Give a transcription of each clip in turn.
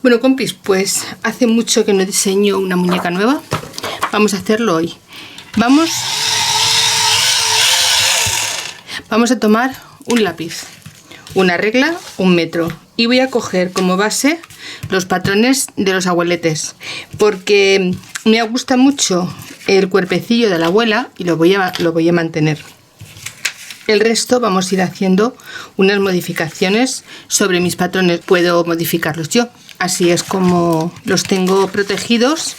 Bueno, compis, pues hace mucho que no diseño una muñeca nueva. Vamos a hacerlo hoy. Vamos a tomar un lápiz, una regla, 1 metro, y voy a coger como base los patrones de los abueletes, porque me gusta mucho el cuerpecillo de la abuela y lo voy a mantener. El resto vamos a ir haciendo unas modificaciones sobre mis patrones. Puedo modificarlos yo, así es como los tengo protegidos,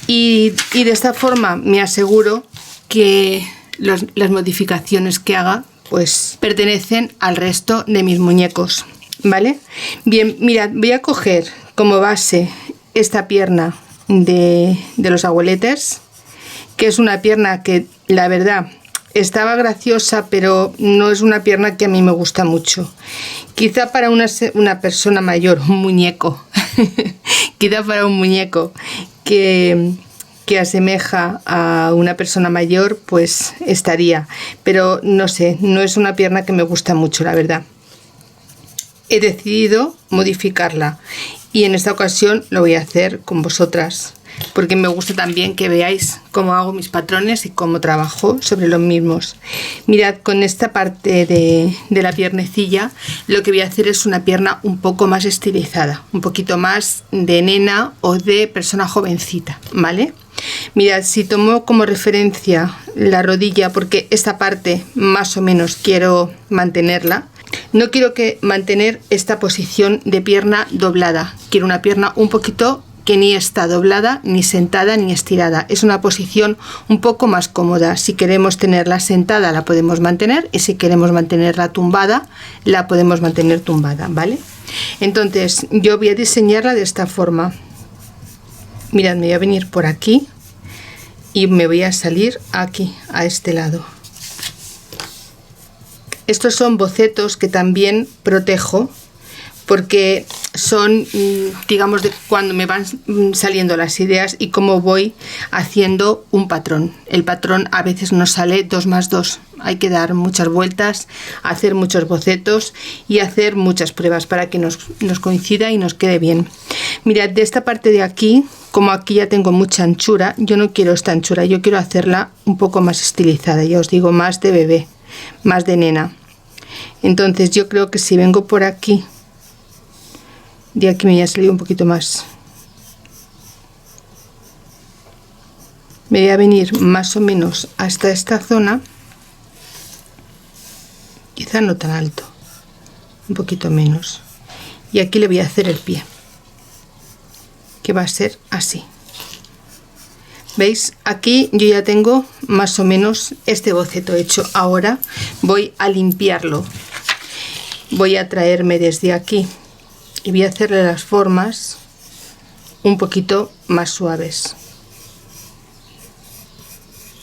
y de esta forma me aseguro que las modificaciones que haga pues pertenecen al resto de mis muñecos, ¿vale? Bien, mirad, voy a coger como base esta pierna de los abueletes, que es una pierna que la verdad estaba graciosa, pero no es una pierna que a mí me gusta mucho. Quizá para una persona mayor, un muñeco, quizá para un muñeco que asemeja a una persona mayor, pues estaría. Pero no sé, no es una pierna que me gusta mucho, la verdad. He decidido modificarla y en esta ocasión lo voy a hacer con vosotras, porque me gusta también que veáis cómo hago mis patrones y cómo trabajo sobre los mismos. Mirad, con esta parte de la piernecilla lo que voy a hacer es una pierna un poco más estilizada, un poquito más de nena o de persona jovencita, ¿vale? Mirad, si tomo como referencia la rodilla, porque esta parte más o menos quiero mantenerla, no quiero mantener esta posición de pierna doblada, quiero una pierna un poquito que ni está doblada, ni sentada, ni estirada. Es una posición un poco más cómoda. Si queremos tenerla sentada, la podemos mantener, y si queremos mantenerla tumbada, la podemos mantener tumbada, ¿vale? Entonces, yo voy a diseñarla de esta forma. Mirad, me voy a venir por aquí y me voy a salir aquí, a este lado. Estos son bocetos que también protejo, porque son, digamos, de cuando me van saliendo las ideas y cómo voy haciendo un patrón. El patrón a veces nos sale 2 más 2. Hay que dar muchas vueltas, hacer muchos bocetos y hacer muchas pruebas para que nos coincida y nos quede bien. Mirad, de esta parte de aquí, como aquí ya tengo mucha anchura, yo no quiero esta anchura, yo quiero hacerla un poco más estilizada, ya os digo, más de bebé, más de nena. Entonces yo creo que si vengo por aquí, de aquí me voy a salir un poquito más, me voy a venir más o menos hasta esta zona, quizá no tan alto, un poquito menos, y aquí le voy a hacer el pie, que va a ser así. ¿Veis? Aquí yo ya tengo más o menos este boceto hecho. Ahora voy a limpiarlo, voy a traerme desde aquí y voy a hacerle las formas un poquito más suaves.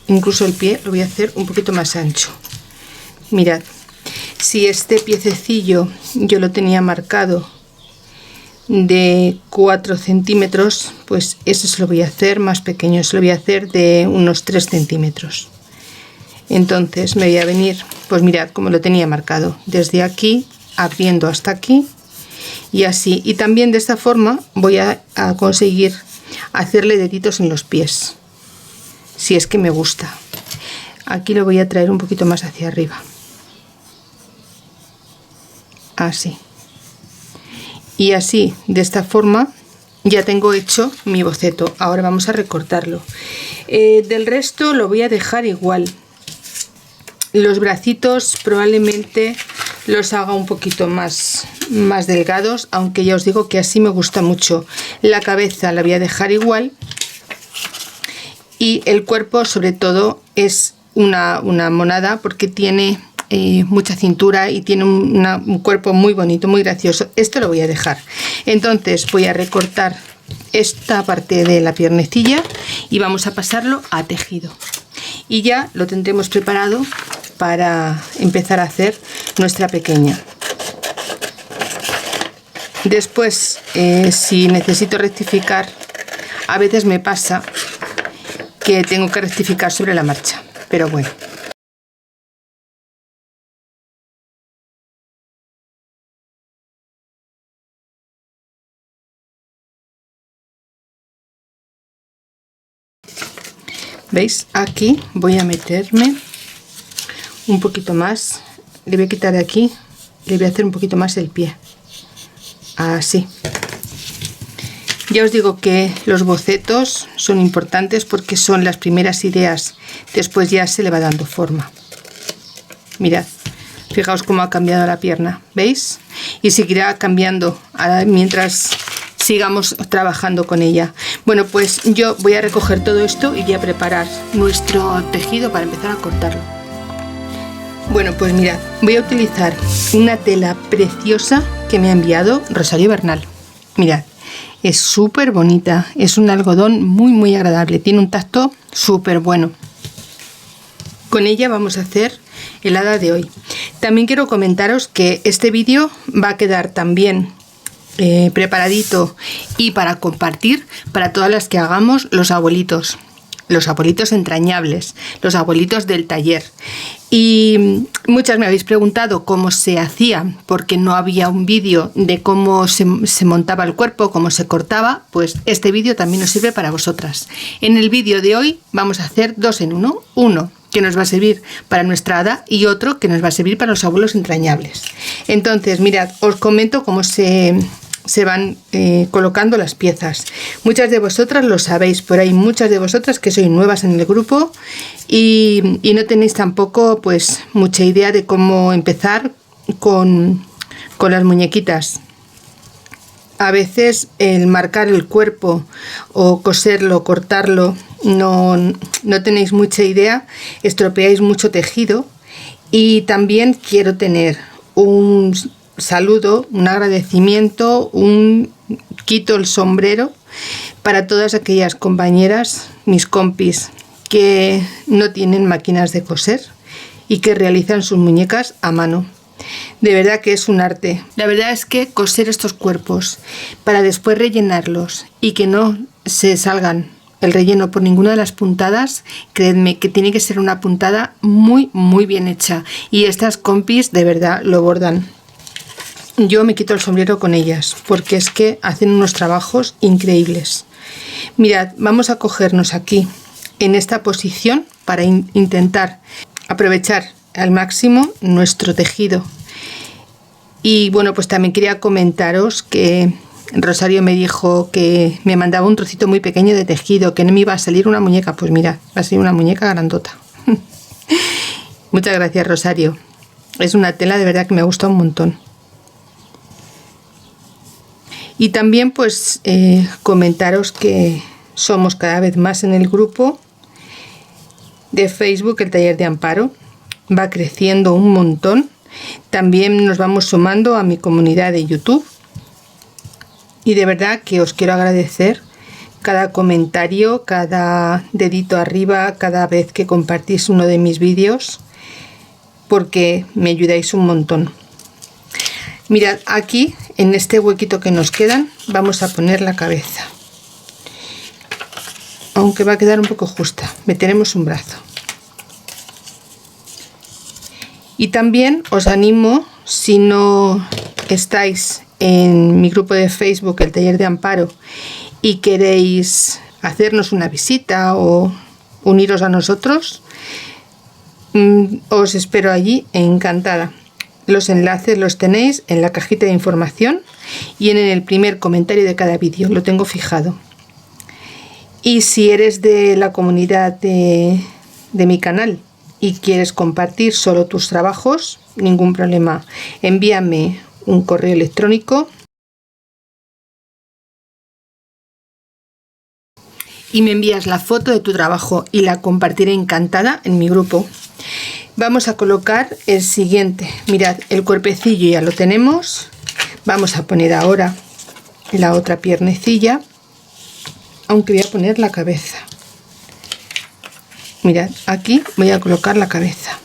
Incluso el pie lo voy a hacer un poquito más ancho. Mirad, si este piececillo yo lo tenía marcado de 4 centímetros, pues eso se lo voy a hacer más pequeño, se lo voy a hacer de unos 3 centímetros. Entonces me voy a venir, pues mirad como lo tenía marcado, desde aquí abriendo hasta aquí, y así. Y también de esta forma voy a conseguir hacerle deditos en los pies, si es que me gusta. Aquí lo voy a traer un poquito más hacia arriba, así. Y así, de esta forma, ya tengo hecho mi boceto. Ahora vamos a recortarlo. Del resto lo voy a dejar igual. Los bracitos probablemente los haga un poquito más delgados, aunque ya os digo que así me gusta mucho. La cabeza la voy a dejar igual. Y el cuerpo, sobre todo, es una monada, porque tiene mucha cintura y tiene un cuerpo muy bonito, muy gracioso. Esto lo voy a dejar. Entonces voy a recortar esta parte de la piernecilla y vamos a pasarlo a tejido, y ya lo tendremos preparado para empezar a hacer nuestra pequeña. Después, si necesito rectificar, a veces me pasa que tengo que rectificar sobre la marcha, pero bueno. ¿Veis? Aquí voy a meterme un poquito más, le voy a quitar de aquí, le voy a hacer un poquito más el pie, así. Ya os digo que los bocetos son importantes porque son las primeras ideas, después ya se le va dando forma. Mirad, fijaos cómo ha cambiado la pierna, ¿veis? Y seguirá cambiando mientras sigamos trabajando con ella. Bueno, pues yo voy a recoger todo esto y voy a preparar nuestro tejido para empezar a cortarlo. Bueno, pues mirad, voy a utilizar una tela preciosa que me ha enviado Rosario Bernal. Mirad, es súper bonita, es un algodón muy agradable, tiene un tacto súper bueno. Con ella vamos a hacer el hada de hoy. También quiero comentaros que este vídeo va a quedar también preparadito y para compartir para todas las que hagamos los abuelitos entrañables, los abuelitos del taller. Y muchas me habéis preguntado cómo se hacía, porque no había un vídeo de cómo se montaba el cuerpo, cómo se cortaba. Pues este vídeo también nos sirve para vosotras. En el vídeo de hoy vamos a hacer dos en uno. Uno que nos va a servir para nuestra hada y otro que nos va a servir para los abuelos entrañables. Entonces, mirad, os comento cómo se van colocando las piezas. Muchas de vosotras lo sabéis, pero hay muchas de vosotras que sois nuevas en el grupo y no tenéis tampoco pues mucha idea de cómo empezar con las muñequitas. A veces el marcar el cuerpo o coserlo, cortarlo, no tenéis mucha idea, estropeáis mucho tejido. Y también quiero tener un saludo, un agradecimiento, quito el sombrero para todas aquellas compañeras, mis compis, que no tienen máquinas de coser y que realizan sus muñecas a mano. De verdad que es un arte. La verdad es que coser estos cuerpos para después rellenarlos y que no se salgan el relleno por ninguna de las puntadas, creedme que tiene que ser una puntada muy bien hecha, y estas compis de verdad lo bordan. Yo me quito el sombrero con ellas porque es que hacen unos trabajos increíbles. Mirad, vamos a cogernos aquí en esta posición para intentar aprovechar al máximo nuestro tejido. Y bueno, pues también quería comentaros que Rosario me dijo que me mandaba un trocito muy pequeño de tejido, que no me iba a salir una muñeca. Pues mirad, va a salir una muñeca grandota. Muchas gracias, Rosario. Es una tela de verdad que me gusta un montón. Y también pues comentaros que somos cada vez más en el grupo de Facebook, el taller de Amparo. Va creciendo un montón. También nos vamos sumando a mi comunidad de YouTube. Y de verdad que os quiero agradecer cada comentario, cada dedito arriba, cada vez que compartís uno de mis vídeos, porque me ayudáis un montón. Mirad, aquí en este huequito que nos quedan vamos a poner la cabeza, aunque va a quedar un poco justa. Meteremos un brazo. Y también os animo, si no estáis en mi grupo de Facebook, el taller de Amparo, y queréis hacernos una visita o uniros a nosotros, os espero allí encantada. Los enlaces los tenéis en la cajita de información y en el primer comentario de cada vídeo, lo tengo fijado. Y si eres de la comunidad de mi canal y quieres compartir solo tus trabajos, ningún problema, envíame un correo electrónico y me envías la foto de tu trabajo y la compartiré encantada en mi grupo. Vamos a colocar el siguiente. Mirad, el cuerpecillo ya lo tenemos. Vamos a poner ahora la otra piernecilla, aunque voy a poner la cabeza. Mirad, aquí voy a colocar la cabeza.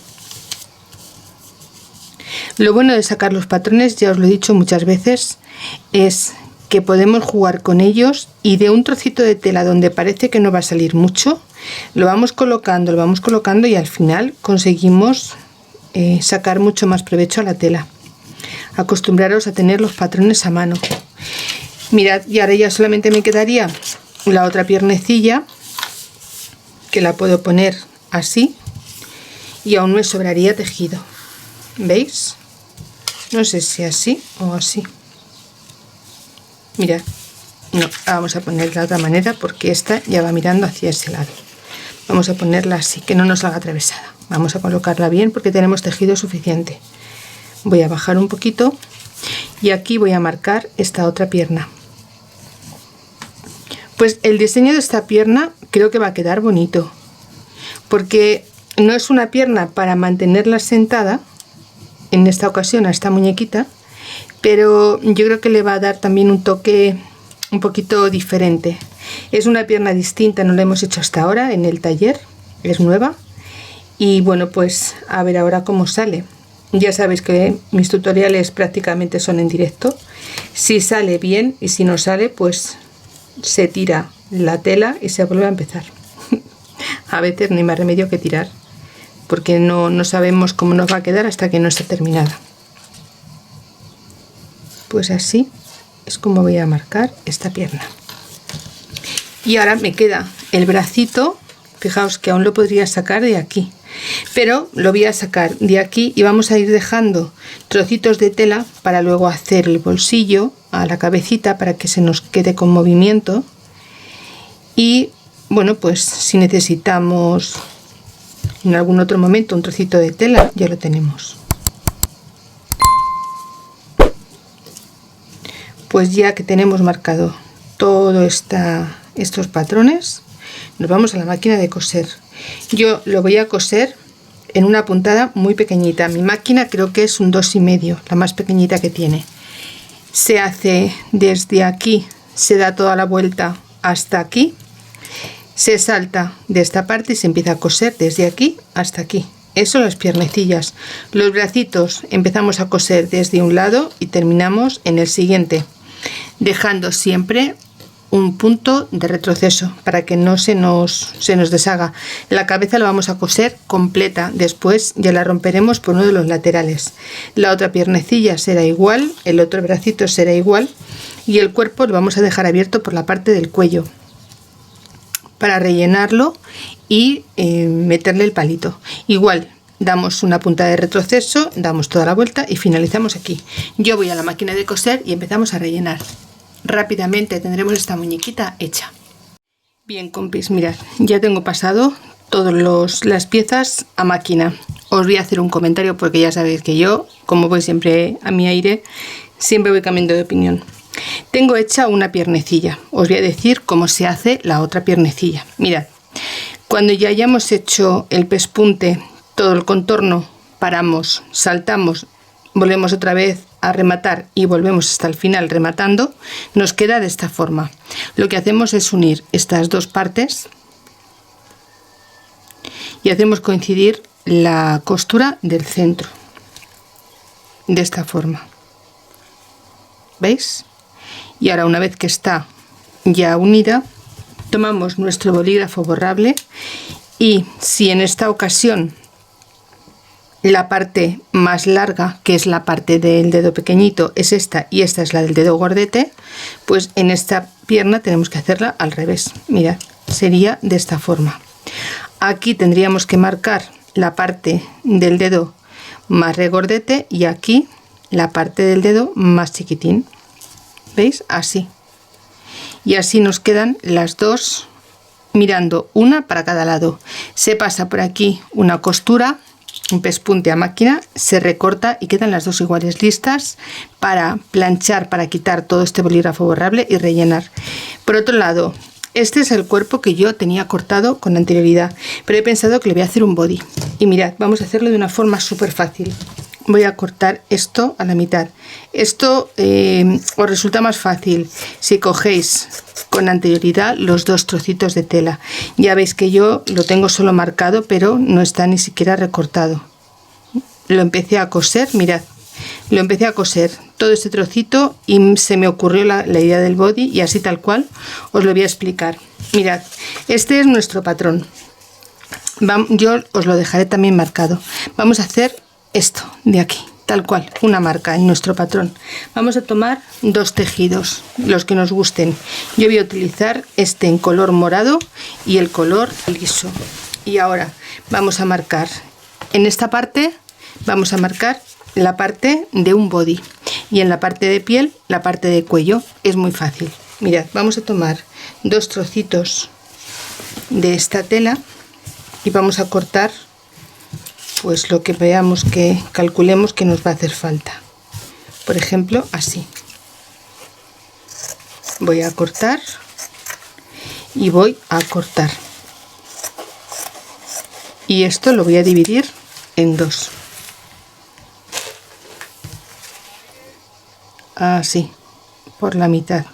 Lo bueno de sacar los patrones, ya os lo he dicho muchas veces, es que podemos jugar con ellos y de un trocito de tela donde parece que no va a salir mucho, lo vamos colocando y al final conseguimos sacar mucho más provecho a la tela. Acostumbraros a tener los patrones a mano. Mirad, y ahora ya solamente me quedaría la otra piernecilla, que la puedo poner así y aún me sobraría tejido. ¿Veis? No sé si así o así. Mirad. No, vamos a ponerla de otra manera porque esta ya va mirando hacia ese lado. Vamos a ponerla así, que no nos salga atravesada. Vamos a colocarla bien porque tenemos tejido suficiente. Voy a bajar un poquito y aquí voy a marcar esta otra pierna. Pues el diseño de esta pierna creo que va a quedar bonito, porque no es una pierna para mantenerla sentada, en esta ocasión a esta muñequita, pero yo creo que le va a dar también un toque un poquito diferente. Es una pierna distinta, no la hemos hecho hasta ahora en el taller, es nueva, y bueno, pues a ver ahora cómo sale. Ya sabéis que mis tutoriales prácticamente son en directo. Si sale bien y si no sale, pues se tira la tela y se vuelve a empezar. A veces no hay más remedio que tirar, porque no sabemos cómo nos va a quedar hasta que no esté terminada. Pues así es como voy a marcar esta pierna. Y ahora me queda el bracito. Fijaos que aún lo podría sacar de aquí, pero lo voy a sacar de aquí y vamos a ir dejando trocitos de tela para luego hacer el bolsillo a la cabecita para que se nos quede con movimiento. Y bueno, pues si necesitamos en algún otro momento un trocito de tela, ya lo tenemos. Pues ya que tenemos marcado todo estos patrones, nos vamos a la máquina de coser. Yo lo voy a coser en una puntada muy pequeñita. Mi máquina creo que es un 2,5, la más pequeñita que tiene. Se hace desde aquí, se da toda la vuelta hasta aquí, se salta de esta parte y se empieza a coser desde aquí hasta aquí. Eso las piernecillas. Los bracitos empezamos a coser desde un lado y terminamos en el siguiente, dejando siempre un punto de retroceso para que no se nos deshaga. La cabeza la vamos a coser completa, después ya la romperemos por uno de los laterales. La otra piernecilla será igual, el otro bracito será igual y el cuerpo lo vamos a dejar abierto por la parte del cuello para rellenarlo y meterle el palito. Igual damos una punta de retroceso, damos toda la vuelta y finalizamos aquí. Yo voy a la máquina de coser y empezamos a rellenar. Rápidamente tendremos esta muñequita hecha. Bien, compis, mirad, ya tengo pasado todas las piezas a máquina. Os voy a hacer un comentario porque ya sabéis que yo, como voy siempre a mi aire, siempre voy cambiando de opinión. Tengo hecha una piernecilla. Os voy a decir cómo se hace la otra piernecilla. Mirad, cuando ya hayamos hecho el pespunte, todo el contorno, paramos, saltamos, volvemos otra vez a rematar y volvemos hasta el final rematando, nos queda de esta forma. Lo que hacemos es unir estas dos partes y hacemos coincidir la costura del centro de esta forma. ¿Veis? Y ahora, una vez que está ya unida, tomamos nuestro bolígrafo borrable y si en esta ocasión la parte más larga, que es la parte del dedo pequeñito, es esta y esta es la del dedo gordete, pues en esta pierna tenemos que hacerla al revés. Mirad, sería de esta forma. Aquí tendríamos que marcar la parte del dedo más regordete y aquí la parte del dedo más chiquitín. ¿Veis? Así. Y así nos quedan las dos mirando una para cada lado. Se pasa por aquí una costura, un pespunte a máquina, se recorta y quedan las dos iguales, listas para planchar, para quitar todo este bolígrafo borrable y rellenar. Por otro lado, este es el cuerpo que yo tenía cortado con anterioridad, pero he pensado que le voy a hacer un body. Y mirad, vamos a hacerlo de una forma súper fácil. Voy a cortar esto a la mitad. Esto os resulta más fácil si cogéis con anterioridad los dos trocitos de tela. Ya veis que yo lo tengo solo marcado, pero no está ni siquiera recortado. Lo empecé a coser, mirad, lo empecé a coser todo este trocito y se me ocurrió la idea del body y así tal cual os lo voy a explicar. Mirad, este es nuestro patrón. Yo os lo dejaré también marcado. Vamos a hacer esto de aquí, tal cual, una marca en nuestro patrón. Vamos a tomar 2 tejidos, los que nos gusten. Yo voy a utilizar este en color morado y el color liso. Y ahora vamos a marcar en esta parte, vamos a marcar la parte de un body, y en la parte de piel la parte de cuello. Es muy fácil. Mirad, vamos a tomar 2 trocitos de esta tela y vamos a cortar pues lo que veamos, que calculemos que nos va a hacer falta. Por ejemplo, así. Voy a cortar y voy a cortar, y esto lo voy a dividir en 2, así, por la mitad.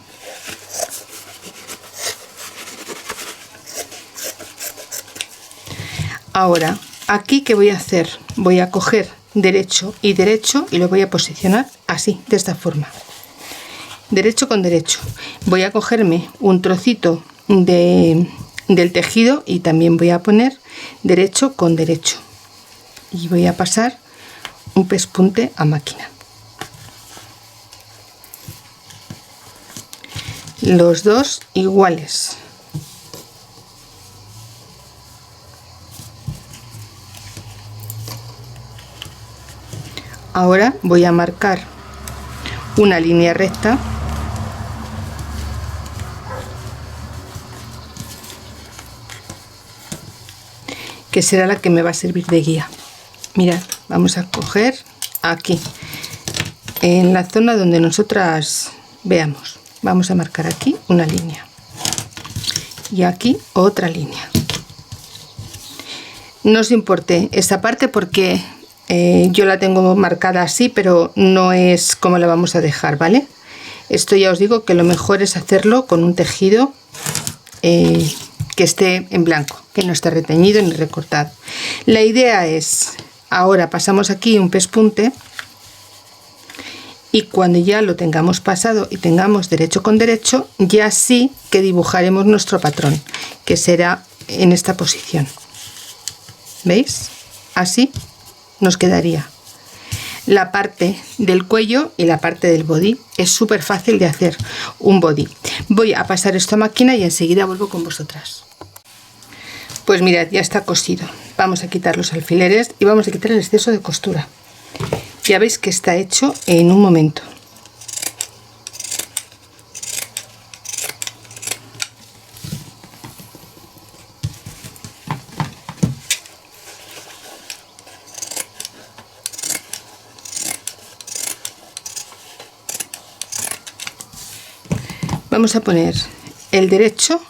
Ahora, aquí, ¿qué voy a hacer? Voy a coger derecho y derecho y lo voy a posicionar así, de esta forma. Derecho con derecho. Voy a cogerme un trocito del tejido y también voy a poner derecho con derecho. Y voy a pasar un pespunte a máquina. Los dos iguales. Ahora voy a marcar una línea recta que será la que me va a servir de guía. Mirad, vamos a coger aquí en la zona donde nosotras veamos, vamos a marcar aquí una línea y aquí otra línea. No os importe esta parte porque yo la tengo marcada así, pero no es como la vamos a dejar, ¿vale? Esto ya os digo que lo mejor es hacerlo con un tejido que esté en blanco, que no esté reteñido ni recortado. La idea es, ahora pasamos aquí un pespunte y cuando ya lo tengamos pasado y tengamos derecho con derecho, ya sí que dibujaremos nuestro patrón, que será en esta posición. ¿Veis? Así nos quedaría la parte del cuello y la parte del body. Es súper fácil de hacer un body. Voy a pasar esto a máquina y enseguida vuelvo con vosotras. Pues mirad, ya está cosido. Vamos a quitar los alfileres y vamos a quitar el exceso de costura. Ya veis que está hecho en un momento. Vamos a poner el derecho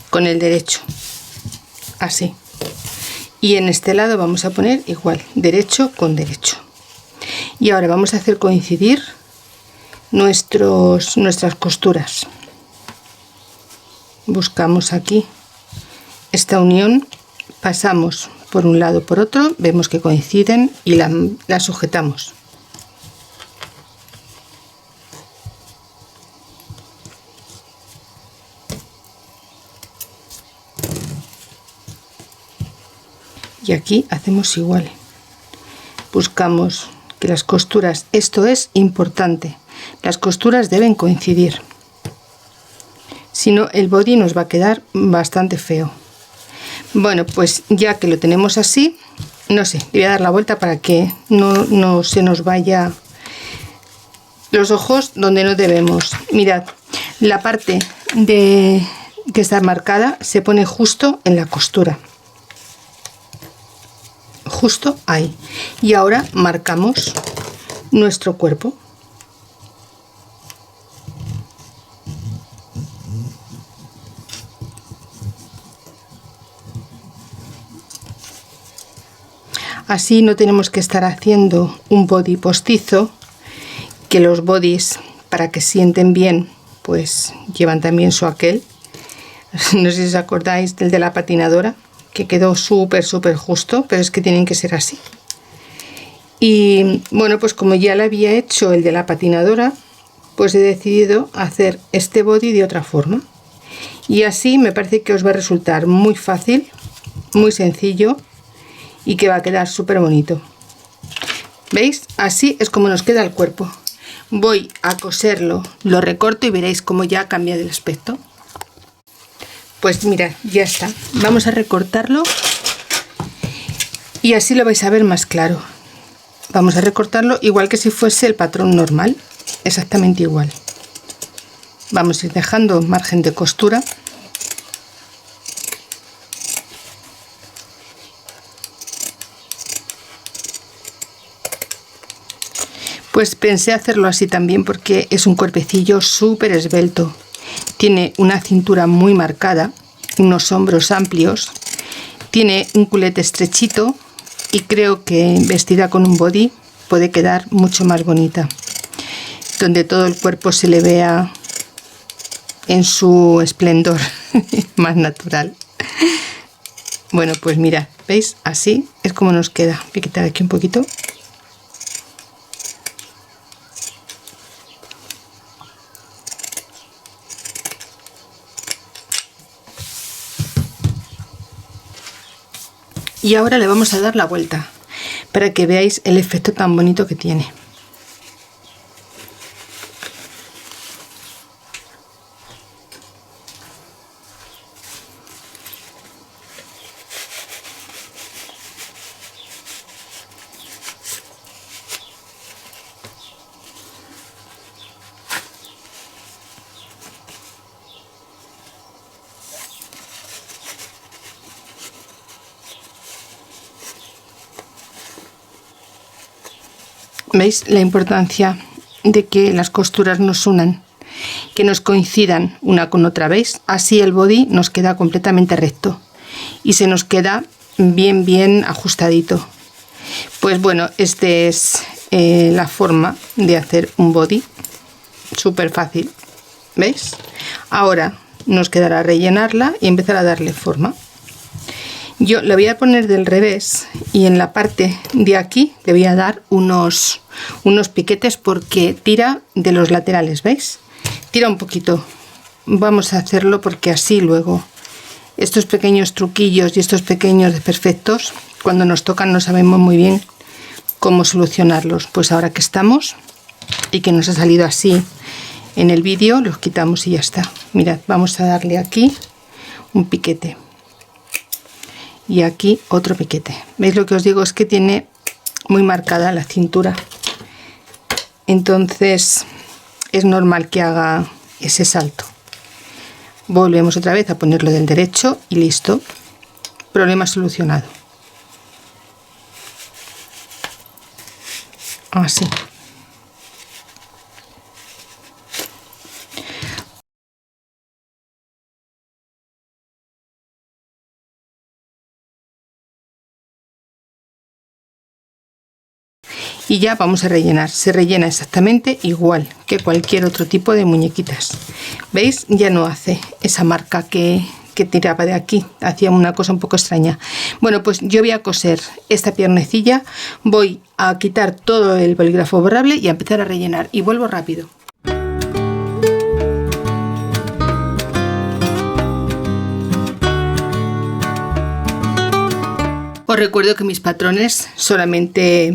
con el derecho, así, y en este lado vamos a poner igual, derecho con derecho. Y ahora vamos a hacer coincidir nuestras costuras. Buscamos aquí esta unión, pasamos por un lado por otro, vemos que coinciden y la sujetamos. Y aquí hacemos igual, buscamos que las costuras, esto es importante, las costuras deben coincidir, si no el body nos va a quedar bastante feo. Bueno, pues ya que lo tenemos así, no sé, le voy a dar la vuelta para que no se nos vaya los ojos donde no debemos. Mirad, la parte que está marcada se pone justo en la costura, justo ahí, y ahora marcamos nuestro cuerpo. Así no tenemos que estar haciendo un body postizo, que los bodies, para que sienten bien, pues llevan también su aquel. No sé si os acordáis del de la patinadora, que quedó súper justo, pero es que tienen que ser así. Y bueno, pues como ya le había hecho el de la patinadora, pues he decidido hacer este body de otra forma, y así me parece que os va a resultar muy fácil, muy sencillo, y que va a quedar súper bonito. ¿Veis? Así es como nos queda el cuerpo. Voy a coserlo, lo recorto y veréis cómo ya ha cambiado el aspecto. Pues mirad, ya está. Vamos a recortarlo y así lo vais a ver más claro. Vamos a recortarlo igual que si fuese el patrón normal, exactamente igual. Vamos a ir dejando margen de costura. Pues pensé hacerlo así también porque es un cuerpecillo súper esbelto. Tiene una cintura muy marcada, unos hombros amplios, tiene un culete estrechito y creo que vestida con un body puede quedar mucho más bonita, donde todo el cuerpo se le vea en su esplendor más natural. Bueno, pues mirad, ¿veis? Así es como nos queda. Voy a quitar aquí un poquito. Y ahora le vamos a dar la vuelta para que veáis el efecto tan bonito que tiene. ¿Veis la importancia de que las costuras nos unan, que nos coincidan una con otra? ¿Veis? Así el body nos queda completamente recto y se nos queda bien ajustadito. Pues bueno, esta es la forma de hacer un body, súper fácil. ¿Veis? Ahora nos quedará rellenarla y empezar a darle forma. Yo le voy a poner del revés y en la parte de aquí le voy a dar unos piquetes porque tira de los laterales, ¿veis? Tira un poquito. Vamos a hacerlo porque así luego estos pequeños truquillos y estos pequeños desperfectos, cuando nos tocan no sabemos muy bien cómo solucionarlos. Pues ahora que estamos y que nos ha salido así en el vídeo, los quitamos y ya está. Mirad, vamos a darle aquí un piquete. Y aquí otro piquete. ¿Veis lo que os digo? Es que tiene muy marcada la cintura. Entonces es normal que haga ese salto. Volvemos otra vez a ponerlo del derecho y listo. Problema solucionado. Así. Y ya vamos a rellenar. Se rellena exactamente igual que cualquier otro tipo de muñequitas. ¿Veis? Ya no hace esa marca que tiraba de aquí, hacía una cosa un poco extraña. Bueno, pues yo voy a coser esta piernecilla, voy a quitar todo el bolígrafo borrable y a empezar a rellenar y vuelvo rápido. Os recuerdo que mis patrones solamente